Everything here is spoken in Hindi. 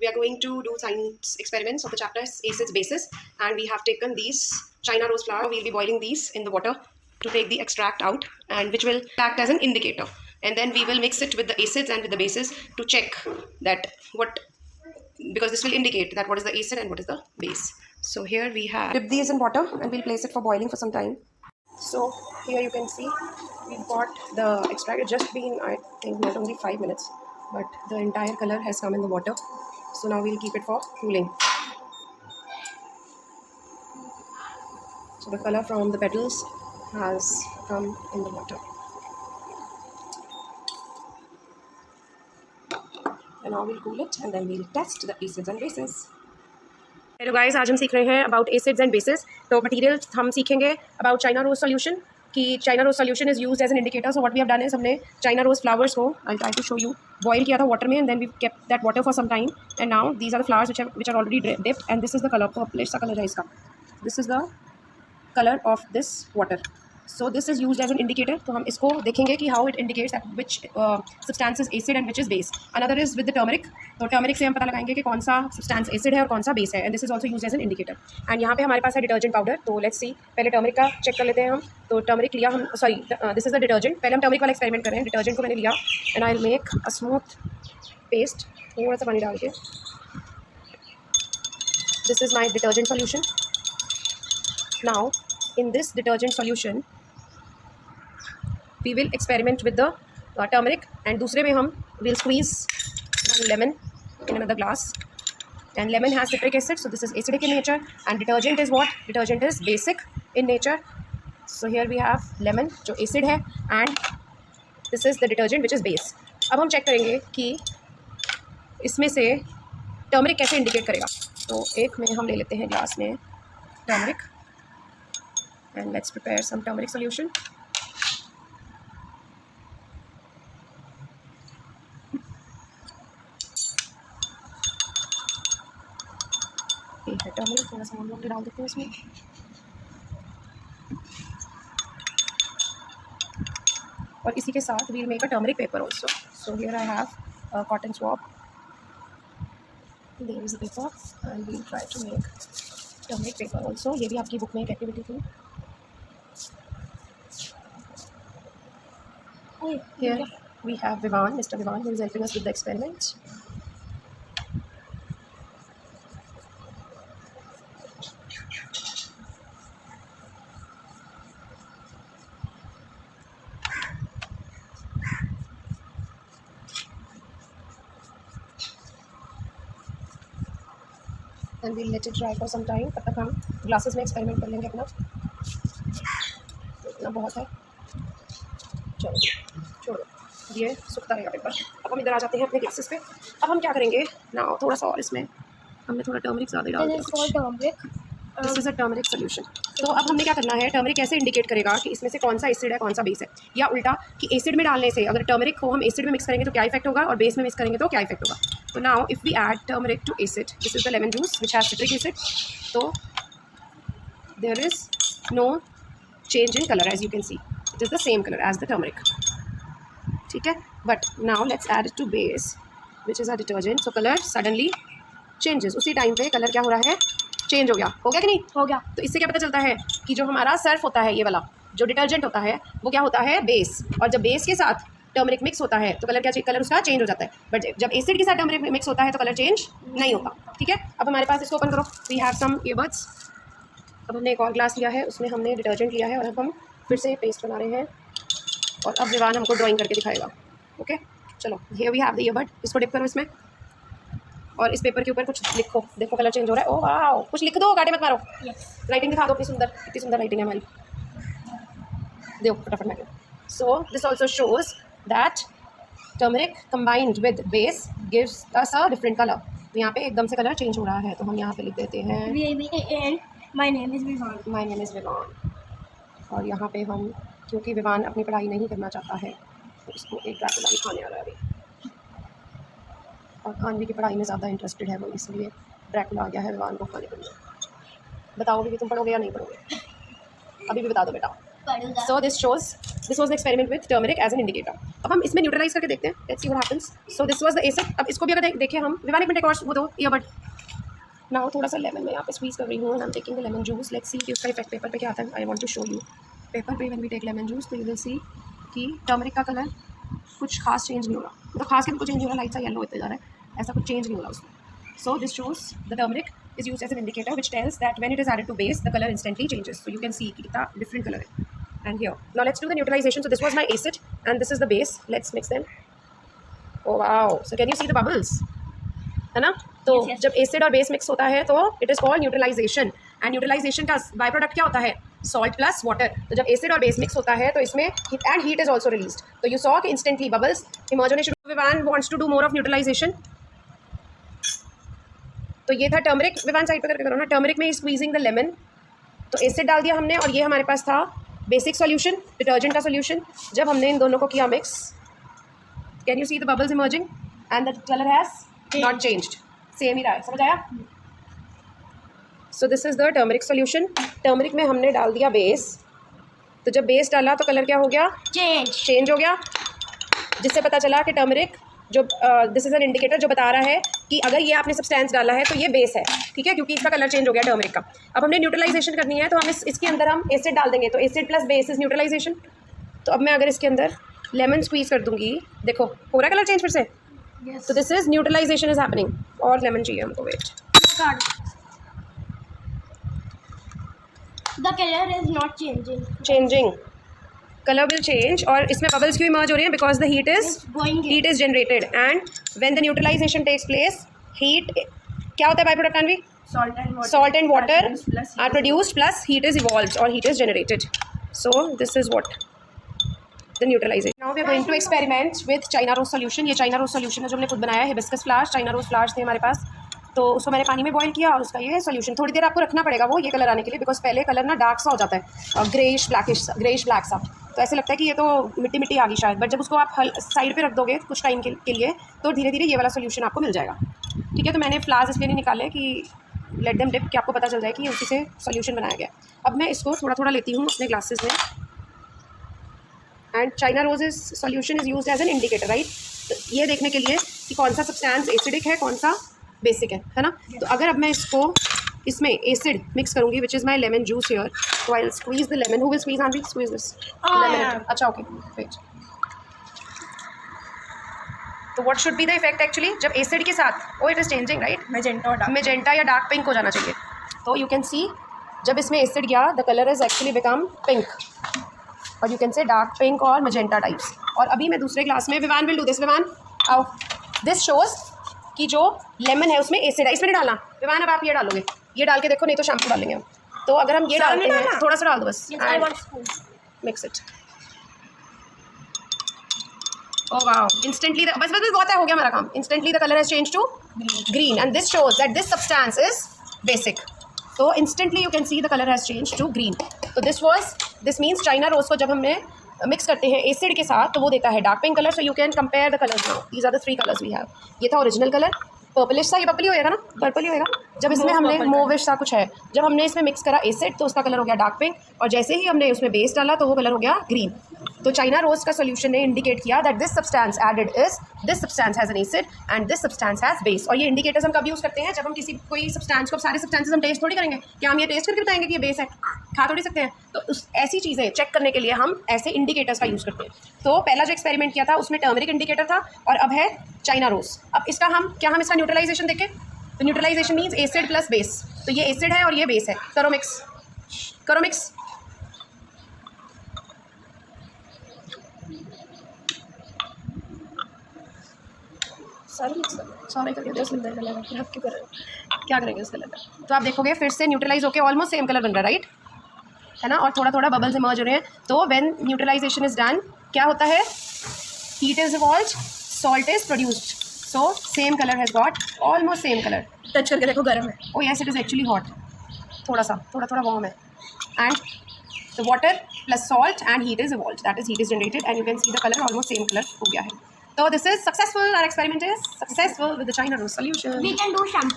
we are going to do science experiments of the chapter acids bases, and we have taken these China rose flower. We'll be boiling these in the water to take the extract out, and which will act as an indicator, and then we will mix it with the acids and with the bases to check that what, because this will indicate that what is the acid and what is the base. So here we have dip these in water and we'll place it for boiling for some time. So here you can see we've got the extract. It's just been, I think, not only 5 minutes, but the entire color has come in the water. So now we'll keep it for cooling. So the color from the petals has come in the water. And now we'll cool it and then we'll test the acids and bases. Hello guys, आज हम सीख रहे हैं about acids and bases. तो material हम सीखेंगे about China rose solution कि China rose solution is used as an indicator. So what we have done is हमने China rose flowers को, I'll try to show you, boil किया था water में, and then we kept that water for some time, and now these are the flowers which are already dipped, and this is the color, purplish सा color है इसका. This is the color of this water. So this is used as an indicator. तो हम इसको देखेंगे कि how it indicates that which substance is acid and which is base. Another is with the turmeric. तो turmeric से हम पता लगाएंगे कि कौन सा substance acid है और कौन सा base है. And this is also used as an indicator. And यहाँ पे हमारे पास है detergent powder. तो let's see. पहले turmeric का check कर लेते हैं हम. तो turmeric लिया हम, sorry, this is the detergent. पहले हम turmeric वाला experiment कर रहे हैं. Detergent को मैंने लिया. And I'll make a smooth paste. थोड़ा सा पानी डाल के. This is my detergent solution. Now in this detergent solution we will experiment with the turmeric, and दूसरे में हम will squeeze one lemon in another glass, and lemon has citric acid, so this is acidic in nature, and detergent is what? Detergent is basic in nature. So here we have lemon जो acid है, and this is the detergent which is base. अब हम check करेंगे कि इसमें से turmeric कैसे indicate करेगा. तो एक में हम ले लेते हैं glass में turmeric, and let's prepare some turmeric solution. Turmeric थोड़ा सा हम लोग डाल देते हैं इसमें. और इसी के साथ we'll make a turmeric paper also. So here I have a cotton swab. There is a paper, and we'll try to make turmeric paper also. ये भी आपकी बुक में एक एक्टिविटी थी. Here we have Vivan, Mr. Vivan, who is helping us with the experiment. And we'll let it dry for some time. तब तक हम ग्लासेस में एक्सपेरिमेंट कर लेंगे अपना. इतना बहुत है, चलो छोड़ो, ये सूखता रहेगा पेपर. अब हम इधर आ जाते हैं अपने ग्लासेस पे. अब हम क्या करेंगे ना, थोड़ा सा और इसमें हमने थोड़ा टर्मरिक ज़्यादा डाल दिया. This is a turmeric solution. तो अब हमने क्या करना है, टर्मरिक कैसे इंडिकेट करेगा कि इसमें से कौन सा एसिड है कौन सा बेस है, या उल्टा कि एसिड में डालने से अगर टर्मरिक को हम एसिड में मिक्स करेंगे तो क्या इफेक्ट होगा और बेस में मिक्स करेंगे तो क्या इफेक्ट होगा. तो now if we add turmeric to acid, this is the lemon juice which has citric acid, तो there is no change in colour, as you can see it is the same colour as the turmeric. ठीक है, but now let's add it to base which is a detergent. So colour suddenly changes. उसी टाइम पे कलर क्या हो रहा है, चेंज हो गया. हो गया कि नहीं हो गया. तो इससे क्या पता चलता है कि जो हमारा सर्फ होता है, ये वाला जो डिटर्जेंट होता है, वो क्या होता है, बेस. और जब बेस के साथ टर्मरिक मिक्स होता है तो कलर उसका चेंज हो जाता है. बट जब एसिड के साथ टर्मरिक मिक्स होता है तो कलर चेंज नहीं होता. ठीक है, अब हमारे पास इसको ओपन करो. We have some earbuds. अब हमने एक और ग्लास लिया है, उसमें हमने डिटर्जेंट लिया है, और अब हम फिर से पेस्ट बना रहे हैं. और अब विवान हमको ड्राइंग करके दिखाएगा. ओके, चलो, here we have the earbud. इसको डिप करो इसमें, और इस पेपर के ऊपर कुछ लिखो. देखो कलर चेंज हो रहा है. ओ वाओ, कुछ लिख दो, काटे मत मारो. राइटिंग दिखा दो अपनी सुंदर, कितनी सुंदर राइटिंग है हमारी. देखो फटाफट मैं. So this also shows that turmeric combined with base gives us a different colour. तो यहाँ पे एकदम से कलर चेंज हो रहा है, तो हम यहाँ पे लिख देते हैं माय नेम इज़ विवान. और यहाँ पे हम, क्योंकि विवान अपनी पढ़ाई नहीं करना चाहता है, तो इसको एक ड्रैकुला भी खाने आ रहा है अभी, और खानवी की पढ़ाई में ज़्यादा इंटरेस्टेड है वो, इसलिए ड्रैकुला आ गया है विवान को खाने के लिए. बताओ भी कि तुम पढ़ोगे या नहीं पढ़ोगे, अभी भी बता दो बेटा. So this was the experiment with turmeric as an indicator. अब हम इसमें न्यूट्रलाइज करके देखते हैं. Let's see what happens. So this was the acid. अब इसको भी अगर देखें हम, विवान एक मिनट एक और वो दो ईयरबड. नाउ थोड़ा सा लेमन में यहाँ पे स्क्वीज कर रही हूँ. I'm taking the lemon juice. Let's see कि उसका इफेक्ट पेपर पे क्या आता है. I want to show you. Paper पे when we take lemon juice तो you will see कि टर्मरिक का कलर कुछ खास चेंज नहीं हो रहा. मतलब खास के कुछ चेंज हो रहा, लाइट सा येलो होते जा रहा है. ऐसा कुछ चेंज नहीं हो रहा उसमें. So this shows the turmeric is used as an indicator which tells that when it is added to base the color instantly changes. So you can see कितना different color है. And here now let's do the neutralization. So this was my acid and this is the base. Let's mix them. Oh wow! So can you see the bubbles? है ना? तो yes. जब एसिड और बेस मिक्स होता है तो it is called neutralisation. And neutralisation का बाय प्रोडक्ट क्या होता है? Salt plus water. तो जब एसिड और बेस मिक्स होता है तो इसमें and heat is also released. तो यू सॉ कि इंस्टेंटली बबल्स इमर्ज होने शुरू. Vivaan wants to do more of neutralisation. तो ये था टर्मरिक. विवान साइड पर करके करो ना. टर्मरिक में स्क्वीजिंग द लेमन. तो एसिड डाल दिया हमने और ये हमारे पास था बेसिक सॉल्यूशन, डिटर्जेंट का सॉल्यूशन. जब हमने इन दोनों को किया mix, can you see the bubbles emerging and the colour has not changed. Same ही रहा है. समझ आया? So this is the turmeric solution. Turmeric में हमने डाल दिया बेस. तो जब बेस डाला तो कलर क्या हो गया? चेंज हो गया. जिससे पता चला कि टर्मरिक जो दिस इज़ एन इंडिकेटर जो बता रहा है कि अगर ये आपने सब्सटेंस डाला है तो ये बेस है. ठीक है, क्योंकि इसका कलर चेंज हो गया टर्मरिक का. अब हमने न्यूट्रलाइजेशन करनी है तो हम इसके अंदर हम एसिड डाल देंगे. तो acid plus base is neutralisation. तो अब मैं अगर इसके अंदर लेमन स्क्वीज कर दूंगी, देखो हो रहा है कलर चेंज फिर से. तो this is neutralisation is happening. और लेमन चाहिए हमको. Wait, the colour is not changing. Colour will change. और इसमें बबल्स क्यों इमर्ज हो रही हैं? Because the heat is generated and when the neutralisation takes place heat क्या होता है by product? And salt and water are produced plus heat is evolved or heat is generated. So this is what the neutralization. Now we are going to experiment with China rose solution. ये China rose solution है जो हमने खुद बनाया है. hibiscus flowers, China rose flowers थे हमारे पास. तो उसको मैंने पानी में बॉईल किया और उसका ये सोल्यूशन थोड़ी देर आपको रखना पड़ेगा वो ये कलर आने के लिए. बिकॉज पहले कलर ना डार्क सा हो जाता है, ग्रेइश ब्लैक सा. तो ऐसे लगता है कि ये तो मिट्टी मिट्टी आ गई शायद. बट जब उसको आप साइड पे रख दोगे कुछ टाइम के लिए तो धीरे धीरे ये वाला सोल्यूशन आपको मिल जाएगा. ठीक है, तो मैंने फ्लावर्स इसलिए नहीं निकाले कि लेट देम डिप, कि आपको पता चल जाए कि उसी से सोल्यूशन बनाया गया. अब मैं इसको थोड़ा थोड़ा लेती हूँ अपने ग्लासेस में. And China roses solution is used as an indicator, right. तो ये देखने के लिए कि कौन सा सब्सटेंस एसिडिक है, कौन सा बेसिक है ना. तो अगर अब मैं इसमें एसिड मिक्स करूँगी which is my lemon juice here. तो I will squeeze the lemon. Who will squeeze? Aunty squeeze this. अच्छा ओके वेट. तो what should be the effect actually जब एसिड के साथ it is changing, right. Magenta या डार्क पिंक हो जाना चाहिए. तो यू कैन सी जब इसमें एसिड गया the colour is actually become pink. और you can say dark pink और मेजेंटा टाइप्स. और अभी मैं दूसरे ग्लास में, Vivan will do this. Vivan आओ. दिस शोज कि जो लेमन है उसमें एसिड है. इसमें नहीं डालना विवान. अब आप ये डालोगे, ये डाल के देखो, नहीं तो शैम्पू डालेंगे हम. तो अगर हम ये डालते हैं, थोड़ा सा डाल दो बस. Mix it. Oh wow, instantly बस बहुत है, हो गया हमारा काम. Instantly the colour has change to green and this shows that this substance is basic. तो instantly you can see the colour has change to green. तो दिस मीन्स चाइना रोज को जब हमने मिक्स करते हैं एसिड के साथ तो वो देता है dark pink colour. So you can compare the colours now. These are the 3 colours we have. ये था ओरिजिनल कलर, पर्पलिश सा. ये पर्पल ही होएगा ना, पर्पल ही होएगा. जब इसमें हमने मोविश सा कुछ है, जब हमने इसमें मिक्स करा एसिड तो उसका कलर हो गया डार्क पिंक. और जैसे ही हमने उसमें बेस डाला तो वो कलर हो गया ग्रीन. तो चाइना रोज का सोल्यूशन ने इंडिकेट किया that this substance added is this substance has an acid and this substance has base. और ये इंडिकेटर्स हम कब यूज़ करते हैं? जब हम कोई सब्सटेंस को, सारे सब्सटेंसेस हम टेस्ट थोड़ी करेंगे. क्या हम ये टेस्ट करके बताएंगे कि ये बेस है? खा थोड़ी सकते हैं. तो ऐसी चीज़ें चेक करने के लिए हम ऐसे इंडिकेटर्स का यूज़ करते हैं. तो पहला जो एक्सपेरिमेंट किया था उसमें टर्मरिक इंडिकेटर था और अब है चाइना रोज. अब इसका हम इसका न्यूट्रलाइजेशन देखें. तो neutralisation means acid plus base. तो ये एसिड है और ये बेस है. करो मिक्स. सारे करके 10 मिनट लगेगा. आप क्यों कर रहे हो? क्या करेंगे इस कलर का? तो आप देखोगे फिर से न्यूट्रलाइज होकर ऑलमोस्ट सेम कलर बन रहा है, राइट. है ना. और थोड़ा थोड़ा बबल्स इमर्ज हो रहे हैं. तो व्हेन न्यूट्रलाइजेशन इज डन क्या होता है? Heat is evolved, salt is produced. So same colour has got almost same colour. Touch करके देखो, गर्म है. ओ yes, it is actually hot. थोड़ा वार्म है. And the water plus salt and heat is evolved, that is heat is generated and you can see the colour almost same colour हो गया है. So this is successful. Our experiment is successful with the China rose solution. We can do shampoo.